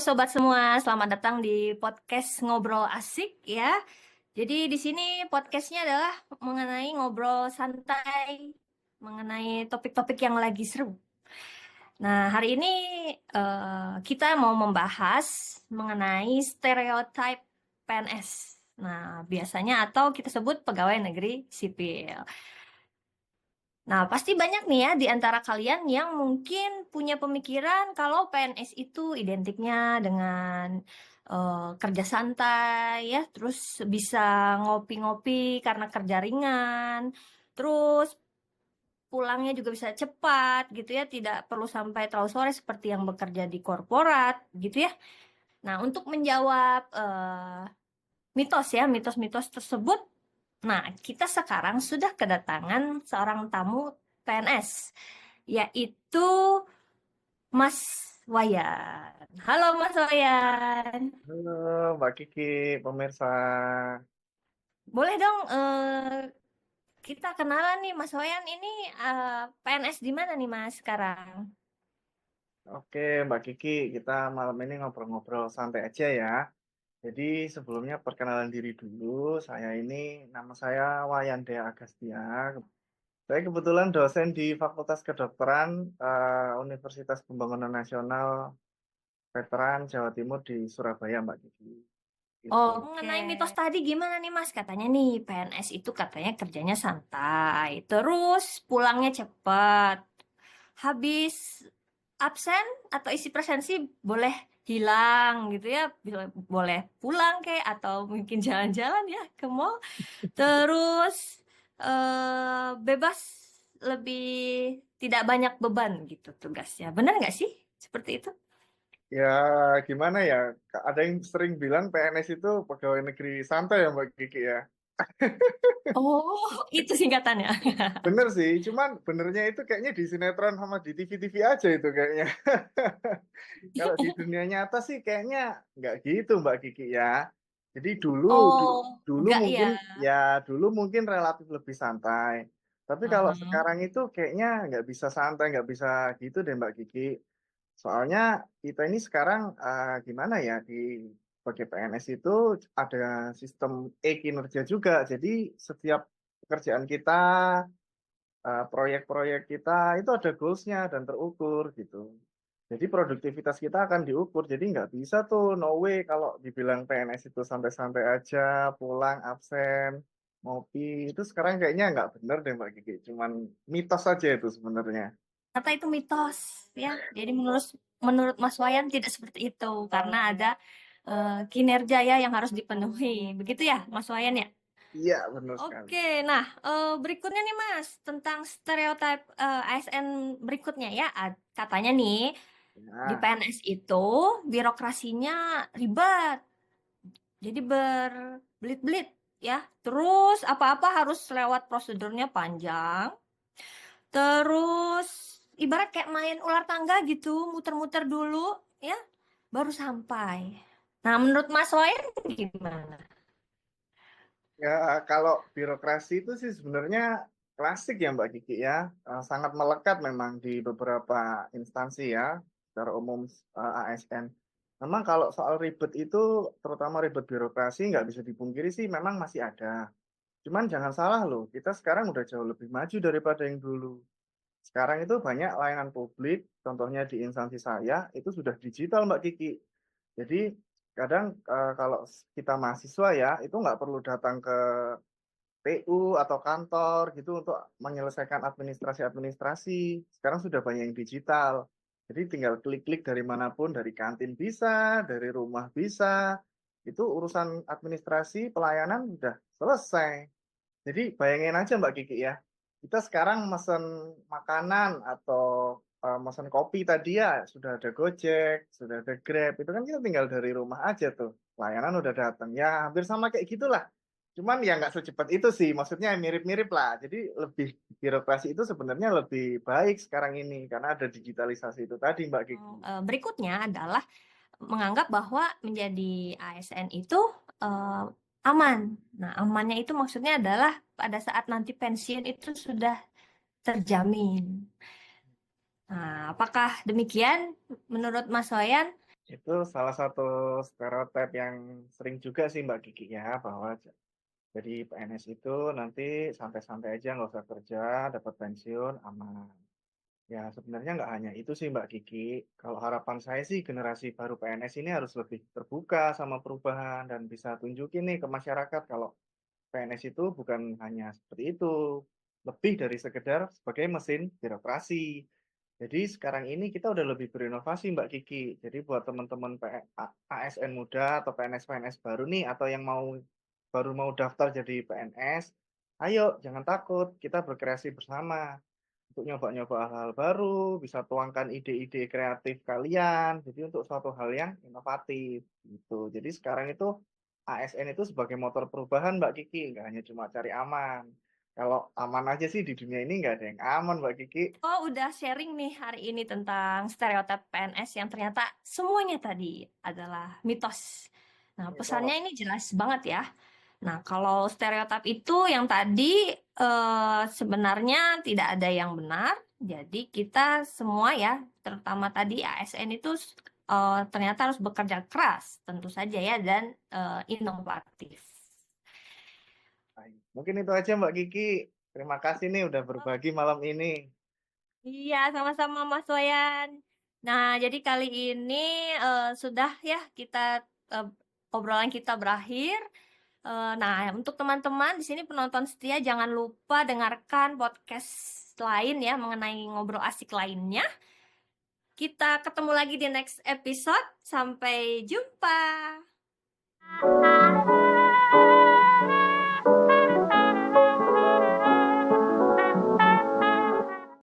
sobat semua, selamat datang di podcast Ngobrol Asik ya. Jadi di sini podcastnya adalah mengenai ngobrol santai, mengenai topik-topik yang lagi seru. Nah, hari ini kita mau membahas mengenai stereotip PNS. Nah, biasanya atau kita sebut pegawai negeri sipil. Nah, pasti banyak nih ya di antara kalian yang mungkin punya pemikiran kalau PNS itu identiknya dengan kerja santai ya, terus bisa ngopi-ngopi karena kerja ringan, terus pulangnya juga bisa cepat gitu ya, tidak perlu sampai terlalu sore seperti yang bekerja di korporat gitu ya. Nah, untuk menjawab mitos ya, mitos-mitos tersebut, nah, kita sekarang sudah kedatangan seorang tamu PNS, yaitu Mas Wayan. Halo Mas Wayan. Halo Mbak Kiki, pemirsa. Boleh dong kita kenalan nih Mas Wayan ini PNS di mana nih Mas sekarang? Oke Mbak Kiki, kita malam ini ngobrol-ngobrol santai aja ya. Jadi sebelumnya perkenalan diri dulu, nama saya Wayan Dea Agastya. Saya kebetulan dosen di Fakultas Kedokteran Universitas Pembangunan Nasional Veteran Jawa Timur di Surabaya Mbak Kiki. Gitu. Oh, mengenai mitos tadi gimana nih Mas? Katanya nih PNS itu katanya kerjanya santai, terus pulangnya cepat. Habis absen atau isi presensi boleh hilang gitu ya, boleh pulang kayak atau mungkin jalan-jalan ya ke mall, terus bebas, lebih tidak banyak beban gitu tugasnya. Benar nggak sih seperti itu? Ya gimana ya, ada yang sering bilang PNS itu pegawai negeri santai ya Mbak Kiki ya. Oh, itu singkatannya. Bener sih, cuman benernya itu kayaknya di sinetron sama di TV-TV aja itu kayaknya. Kalau di dunia nyata sih kayaknya nggak gitu Mbak Kiki ya. Jadi Oh, dulu enggak ya. mungkin ya dulu mungkin relatif lebih santai. Tapi kalau Heeh. sekarang itu kayaknya nggak bisa santai, nggak bisa gitu deh Mbak Kiki. Soalnya kita ini sekarang gimana ya di sebagai PNS itu ada sistem e-kinerja juga. Jadi setiap pekerjaan kita proyek-proyek kita itu ada goals-nya dan terukur gitu. Jadi produktivitas kita akan diukur. Jadi nggak bisa tuh no way kalau dibilang PNS itu santai-santai aja, pulang absen, ngopi. Itu sekarang kayaknya nggak bener deh Mbak Kiki. Cuman mitos saja itu sebenarnya. Ternyata itu mitos ya. Jadi menurut menurut Mas Wayan tidak seperti itu karena ada kinerja ya yang harus dipenuhi. Begitu ya Mas Wayan ya? Iya, benar sekali. Oke, nah berikutnya nih Mas tentang stereotip ASN berikutnya ya. Katanya nih di Nah, PNS itu birokrasinya ribet. Jadi berbelit-belit ya. Terus apa-apa harus lewat prosedurnya panjang. Terus ibarat kayak main ular tangga gitu, muter-muter dulu ya, baru sampai. Nah, menurut Mas Wayan gimana? ya kalau birokrasi itu sih sebenarnya klasik ya Mbak Kiki ya. Sangat melekat memang di beberapa instansi ya, secara umum ASN. Memang kalau soal ribet itu, terutama ribet birokrasi, nggak bisa dipungkiri sih memang masih ada. Cuman jangan salah loh, kita sekarang udah jauh lebih maju daripada yang dulu. Sekarang itu banyak layanan publik, contohnya di instansi saya, itu sudah digital Mbak Kiki. Jadi kadang kalau kita mahasiswa ya, itu nggak perlu datang ke PU atau kantor gitu untuk menyelesaikan administrasi-administrasi. Sekarang sudah banyak yang digital. Jadi tinggal klik-klik dari manapun, dari kantin bisa, dari rumah bisa. Itu urusan administrasi pelayanan sudah selesai. Jadi bayangin aja Mbak Kiki ya, kita sekarang mesen makanan atau mesen kopi tadi ya, sudah ada Gojek, sudah ada Grab, itu kan kita tinggal dari rumah aja tuh, layanan udah datang. Ya hampir sama kayak gitulah. Cuman ya nggak secepat itu sih, maksudnya mirip-mirip lah. Jadi lebih birokrasi itu sebenarnya lebih baik sekarang ini, karena ada digitalisasi itu tadi Mbak Kiki. Berikutnya adalah menganggap bahwa menjadi ASN itu eh, aman. Nah, amannya itu maksudnya adalah pada saat nanti pensiun itu sudah terjamin. Nah, apakah demikian menurut Mas Wayan? Itu salah satu stereotip yang sering juga sih Mbak Kiki ya, bahwa jadi PNS itu nanti santai-santai aja nggak usah kerja, dapat pensiun, aman. Ya sebenarnya nggak hanya itu sih Mbak Kiki. Kalau harapan saya sih generasi baru PNS ini harus lebih terbuka sama perubahan dan bisa tunjukin nih ke masyarakat kalau PNS itu bukan hanya seperti itu, lebih dari sekedar sebagai mesin birokrasi. Jadi sekarang ini kita udah lebih berinovasi Mbak Kiki. Jadi buat teman-teman ASN muda atau PNS-PNS baru nih atau yang baru mau daftar jadi PNS, ayo jangan takut, kita berkreasi bersama untuk nyoba-nyoba hal-hal baru, bisa tuangkan ide-ide kreatif kalian, jadi untuk suatu hal yang inovatif gitu. Jadi sekarang itu ASN itu sebagai motor perubahan Mbak Kiki, nggak hanya cuma cari aman. Kalau aman aja sih di dunia ini nggak ada yang aman Mbak Kiki. Oh, udah sharing nih hari ini tentang stereotip PNS yang ternyata semuanya tadi adalah mitos. Nah, Mitos. pesannya ini jelas banget ya. Nah, kalau stereotip itu yang tadi sebenarnya tidak ada yang benar. Jadi kita semua ya, terutama tadi ASN itu ternyata harus bekerja keras, tentu saja ya, dan inovatif. Mungkin itu aja Mbak Kiki. Terima kasih nih udah berbagi malam ini. Iya, sama-sama Mas Wayan. Nah, jadi kali ini sudah ya kita eh, obrolan kita berakhir. Nah, untuk teman-teman di sini penonton setia jangan lupa dengarkan podcast lain ya mengenai ngobrol asik lainnya. Kita ketemu lagi di next episode. Sampai jumpa.